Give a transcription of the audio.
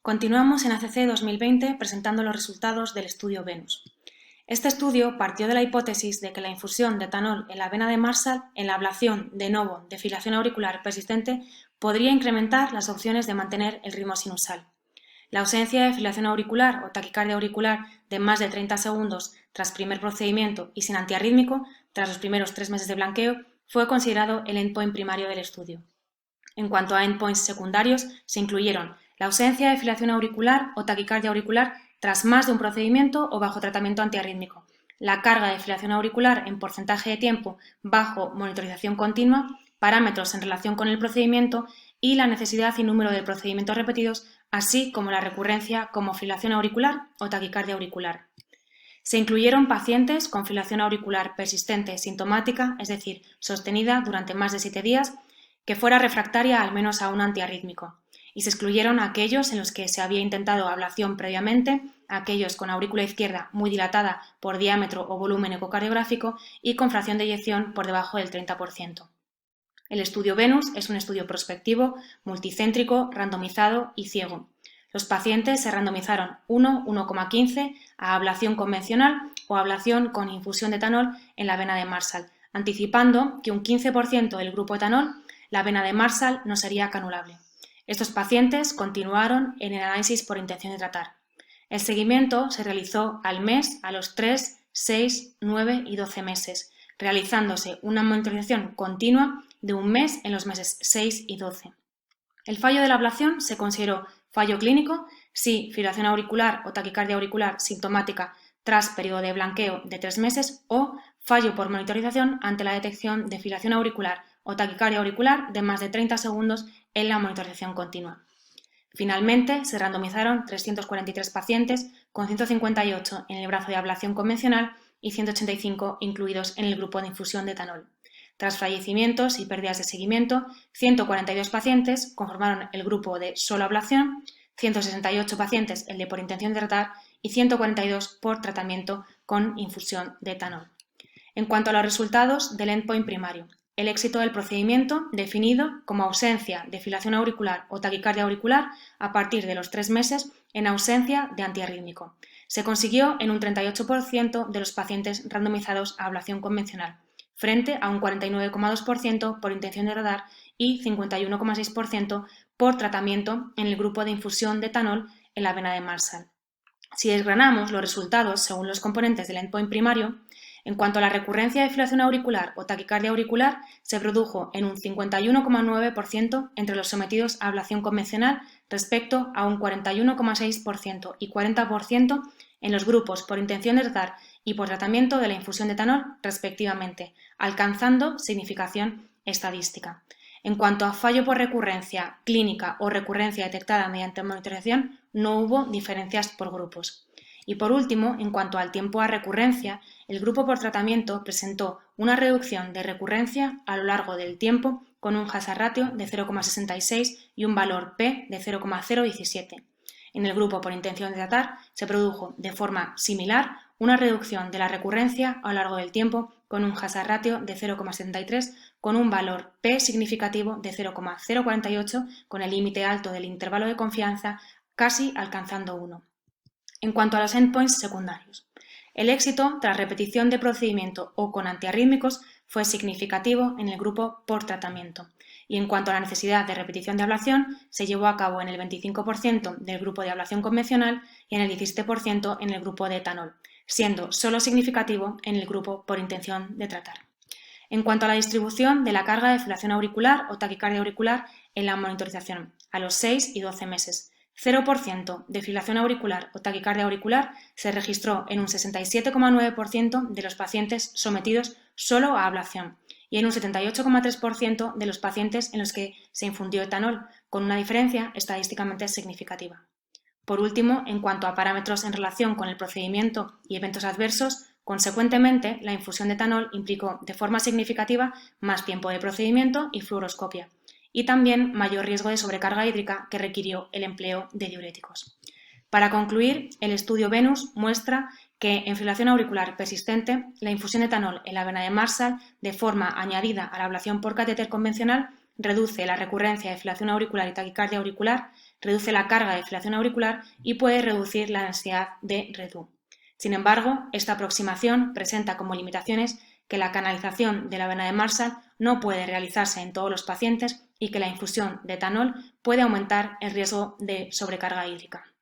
Continuamos en ACC 2020 presentando los resultados del estudio Venus. Este estudio partió de la hipótesis de que la infusión de etanol en la vena de Marshall en la ablación de novo de filación auricular persistente podría incrementar las opciones de mantener el ritmo sinusal. La ausencia de filación auricular o taquicardia auricular de más de 30 segundos tras primer procedimiento y sin antiarrítmico tras los primeros 3 meses de blanqueo fue considerado el endpoint primario del estudio. En cuanto a endpoints secundarios, se incluyeron la ausencia de filación auricular o taquicardia auricular tras más de un procedimiento o bajo tratamiento antiarrítmico, la carga de filación auricular en porcentaje de tiempo bajo monitorización continua, parámetros en relación con el procedimiento y la necesidad y número de procedimientos repetidos, así como la recurrencia como filación auricular o taquicardia auricular. Se incluyeron pacientes con filación auricular persistente sintomática, es decir, sostenida durante más de 7 días, que fuera refractaria al menos a un antiarrítmico, y se excluyeron aquellos en los que se había intentado ablación previamente, aquellos con aurícula izquierda muy dilatada por diámetro o volumen ecocardiográfico y con fracción de eyección por debajo del 30%. El estudio Venus es un estudio prospectivo, multicéntrico, randomizado y ciego. Los pacientes se randomizaron 1,15 a ablación convencional o ablación con infusión de etanol en la vena de Marshall, anticipando que un 15% del grupo etanol, la vena de Marshall no sería canulable. Estos pacientes continuaron en el análisis por intención de tratar. El seguimiento se realizó al mes, a los 3, 6, 9 y 12 meses, realizándose una monitorización continua de un mes en los meses 6 y 12. El fallo de la ablación se consideró fallo clínico si filación auricular o taquicardia auricular sintomática tras periodo de blanqueo de 3 meses o fallo por monitorización ante la detección de filación auricular o taquicardia auricular de más de 30 segundos en la monitorización continua. Finalmente, se randomizaron 343 pacientes con 158 en el brazo de ablación convencional y 185 incluidos en el grupo de infusión de etanol. Tras fallecimientos y pérdidas de seguimiento, 142 pacientes conformaron el grupo de solo ablación, 168 pacientes el de por intención de tratar y 142 por tratamiento con infusión de etanol. En cuanto a los resultados del endpoint primario, el éxito del procedimiento definido como ausencia de filación auricular o taquicardia auricular a partir de los 3 meses en ausencia de antiarrítmico. Se consiguió en un 38% de los pacientes randomizados a ablación convencional, frente a un 49,2% por intención de tratar y 51,6% por tratamiento en el grupo de infusión de etanol en la vena de Marshall. Si desgranamos los resultados según los componentes del endpoint primario, en cuanto a la recurrencia de filación auricular o taquicardia auricular, se produjo en un 51,9% entre los sometidos a ablación convencional respecto a un 41,6% y 40% en los grupos por intención de tratar y por tratamiento de la infusión de etanol, respectivamente, alcanzando significación estadística. En cuanto a fallo por recurrencia clínica o recurrencia detectada mediante monitorización, no hubo diferencias por grupos. Y por último, en cuanto al tiempo a recurrencia, el grupo por tratamiento presentó una reducción de recurrencia a lo largo del tiempo con un hazard ratio de 0,66 y un valor P de 0,017. En el grupo por intención de tratar se produjo de forma similar una reducción de la recurrencia a lo largo del tiempo con un hazard ratio de 0,73 con un valor P significativo de 0,048 con el límite alto del intervalo de confianza casi alcanzando 1. En cuanto a los endpoints secundarios, el éxito tras repetición de procedimiento o con antiarrítmicos fue significativo en el grupo por tratamiento y en cuanto a la necesidad de repetición de ablación se llevó a cabo en el 25% del grupo de ablación convencional y en el 17% en el grupo de etanol, siendo solo significativo en el grupo por intención de tratar. En cuanto a la distribución de la carga de filación auricular o taquicardia auricular en la monitorización a los 6 y 12 meses, 0% de filación auricular o taquicardia auricular se registró en un 67,9% de los pacientes sometidos solo a ablación y en un 78,3% de los pacientes en los que se infundió etanol, con una diferencia estadísticamente significativa. Por último, en cuanto a parámetros en relación con el procedimiento y eventos adversos, consecuentemente, la infusión de etanol implicó de forma significativa más tiempo de procedimiento y fluoroscopia, y también mayor riesgo de sobrecarga hídrica que requirió el empleo de diuréticos. Para concluir, el estudio Venus muestra que en filación auricular persistente, la infusión de etanol en la vena de Marshall, de forma añadida a la ablación por catéter convencional, reduce la recurrencia de filación auricular y taquicardia auricular, reduce la carga de filación auricular y puede reducir la necesidad de redu. Sin embargo, esta aproximación presenta como limitaciones que la canalización de la vena de Marshall no puede realizarse en todos los pacientes y que la infusión de etanol puede aumentar el riesgo de sobrecarga hídrica.